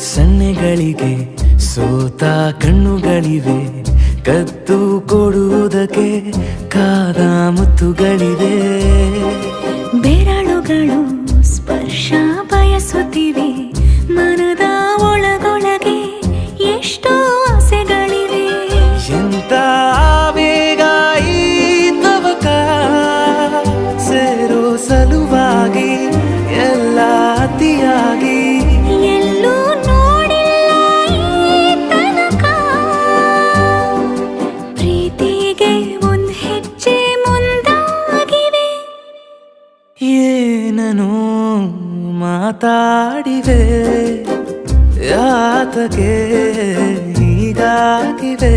ಸನ್ನೆಗಳಿಗೆ ಸೋತ ಕಣ್ಣುಗಳಿವೆ, ಕದ್ದು ಕೊಡುವುದಕ್ಕೆ ಕಾದ ಮುತ್ತುಗಳಿವೆ. ಬೆರಳುಗಳು ಸ್ಪರ್ಶ ಬಯಸುತ್ತಿವೆ, ಮನದ ಒಳಗೊಳಗೆ ಎಷ್ಟೋ ಆಸೆಗಳಿವೆ. ಎಂತ ಆವೇಗ ಈ ತವಕ, ಸೇರೋ ಸಲುವಾಗಿ ಎಲ್ಲ ಅತಿಯಾಗಿ ಎಲ್ಲೂ ನೋಡಿಲ್ಲ ಈ ತನಕ. ಪ್ರೀತಿಗೆ ಒಂದ್ ಹೆಜ್ಜೆ ಮುಂದಾಗಿವೆ. ಏನನು ಮಾತಾಡಿವೆ, ಯಾತಕ್ಕೆ ಹೀಗಾಗಿವೆ.